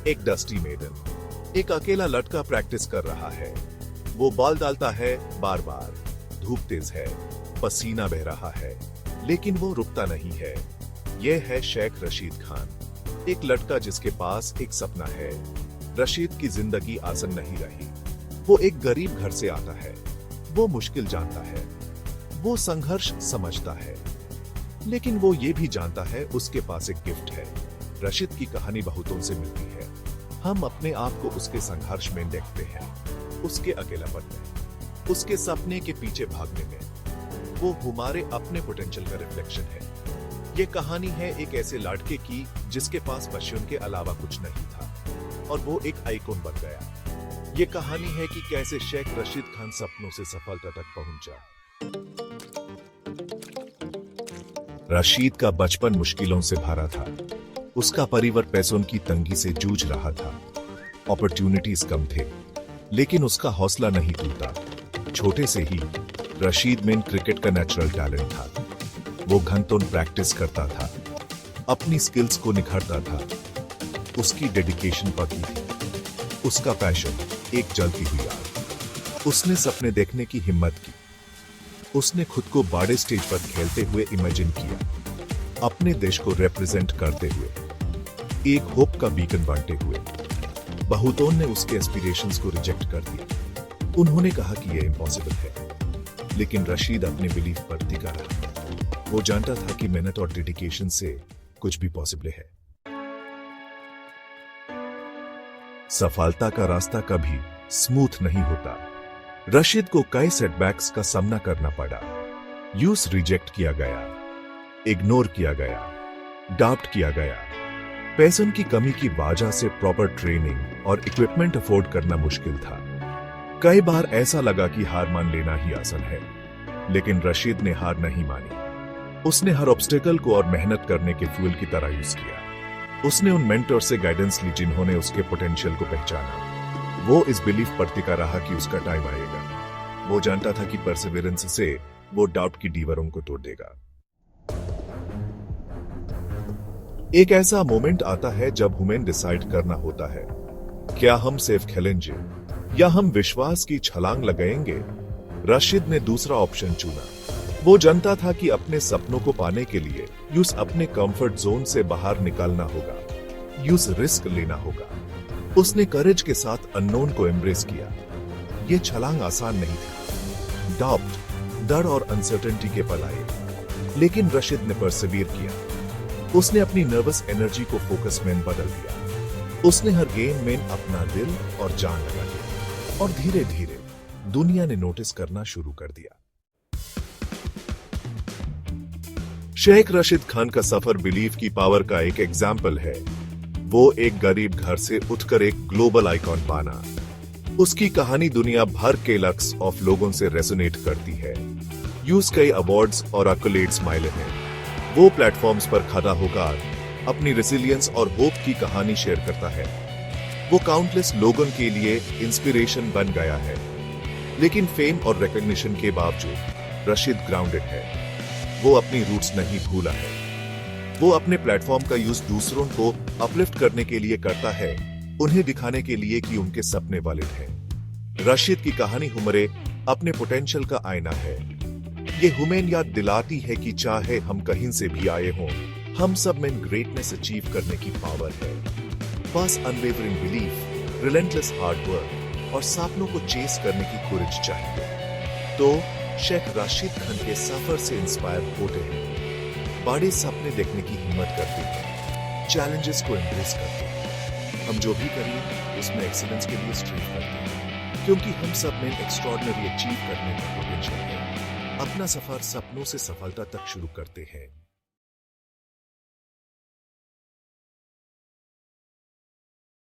एक dusty maiden. एक अकेला लड़का प्रैक्टिस कर रहा है। वो बॉल डालता है बार बार। धूप तेज है, पसीना बह रहा है, लेकिन वो रुकता नहीं है। यह है शेख रशीद खान, एक लड़का जिसके पास एक सपना है। रशीद की जिंदगी आसान नहीं रही। वो एक गरीब घर से आता है। वो मुश्किल जानता है, वो संघर्ष समझता है, लेकिन वो ये भी जानता है उसके पास एक गिफ्ट है। रशीद की कहानी बहुतों से मिलती है। हम अपने आप को उसके संघर्ष में देखते हैं, उसके अकेलापन में, उसके सपने के पीछे भागने में। वो हमारे अपने पोटेंशियल का रिफ्लेक्शन है। ये कहानी है एक ऐसे लड़के की जिसके पास पैशन के अलावा कुछ नहीं था और वो एक आइकॉन बन गया। ये कहानी है कि कैसे शेख रशीद खान सपनों से सफलता तक पहुंचा। रशीद का बचपन मुश्किलों से भरा था। उसका परिवार पैसों की तंगी से जूझ रहा था। अपॉर्चुनिटीज कम थे, लेकिन उसका हौसला नहीं टूटा। छोटे से ही रशीद में क्रिकेट का नेचुरल टैलेंट था। वो घंटों प्रैक्टिस करता था, अपनी स्किल्स को निखारता था। उसकी डेडिकेशन पक्की थी। उसका पैशन एक जलती हुई आग। उसने सपने देखने की हिम्मत की। उसने खुद को बड़े स्टेज पर खेलते हुए इमेजिन किया, अपने देश को रिप्रेजेंट करते हुए, एक होप का बीकन बनते हुए। बहुतों ने उसके एस्पिरेशंस को रिजेक्ट कर दिया। उन्होंने कहा कि यह इम्पॉसिबल है, लेकिन रशीद अपने बिलीफ पर टिका रहा। वो जानता था कि मेहनत और डेडिकेशन से कुछ भी पॉसिबल है। सफलता का रास्ता कभी स्मूथ नहीं होता। रशीद को कई सेटबैक्स का सामना करना पड़ा। यूज रिजेक्ट किया गया, इग्नोर किया गया, डाउट किया गया। पैसों की कमी की वजह से प्रॉपर ट्रेनिंग और इक्विपमेंट अफोर्ड करना मुश्किल था। कई बार ऐसा लगा कि हार मान लेना ही आसान है, लेकिन रशीद ने हार नहीं मानी। उसने हर ऑब्स्टेकल को और मेहनत करने के फ्यूल की तरह यूज किया। उसने उन मेंटर से गाइडेंस ली जिन्होंने उसके पोटेंशियल को पहचाना। वो इस बिलीफ पर टिका रहा कि उसका टाइम आएगा। वो जानता था कि परसिवरेंस से वो डाउट की दीवारों को तोड़ देगा। एक ऐसा मोमेंट आता है जब हमें डिसाइड करना होता है, क्या हम सेफ खेलेंगे या हम विश्वास की छलांग लगाएंगे। रशीद ने दूसरा ऑप्शन चुना। वो जानता था कि अपने सपनों को पाने के लिए यूज अपने कंफर्ट जोन से बाहर निकलना होगा, यूज रिस्क लेना होगा। उसने करेज के साथ अननोन को एम्ब्रेस किया। ये छलांग आसान नहीं थी। डाउट, डर और अनसर्टेनिटी के पल आए, लेकिन रशीद ने परसिवियर किया। उसने अपनी नर्वस एनर्जी को फोकस में बदल दिया। उसने हर गेम में अपना दिल और जान लगा दिया, और धीरे धीरे दुनिया ने नोटिस करना शुरू कर दिया। शेख रशीद खान का सफर बिलीफ की पावर का एक एग्जाम्पल है। वो एक गरीब घर से उठकर एक ग्लोबल आइकॉन बना। उसकी कहानी दुनिया भर के लाख्स ऑफ लोगों से रेजोनेट करती है। यूज कई अवार्ड्स और एक्कलेड्स मिले हैं। वो प्लेटफॉर्म्स पर खड़ा होकर अपनी रेसिलियंस और होप की कहानी शेयर करता है। वो काउंटलेस लोगों के लिए इंस्पिरेशन बन गया है। लेकिन फेम और रिकॉग्निशन के बावजूद रशीद ग्राउंडेड है। वो अपनी रूट्स नहीं भूला है। वो अपने प्लेटफॉर्म का यूज दूसरों को अपलिफ्ट करने के लिए करता है, उन्हें दिखाने के लिए कि उनके सपने वैलिड हैं। रशीद की कहानी हमारे अपने पोटेंशियल का आईना है। ये हमें याद दिलाती है कि चाहे हम कहीं से भी आए हों, हम सब में ग्रेटनेस अचीव करने की पावर है। बस unwavering belief, relentless hard work और सपनों को चेस करने की कोरेज चाहिए। तो शेख रशीद खान के सफर से इंस्पायर होते हैं, बड़े सपने देखने की हिम्मत करते हैं, चैलेंजेस को एम्ब्रेस करते हैं। हम जो भी करें उसमें एक्सीलेंस के लिए स्ट्रीव करते हैं, क्योंकि हम सब में एक्स्ट्रॉर्डिनरी अचीव करने का पोटेंशियल है। अपना सफर सपनों से सफलता तक शुरू करते हैं।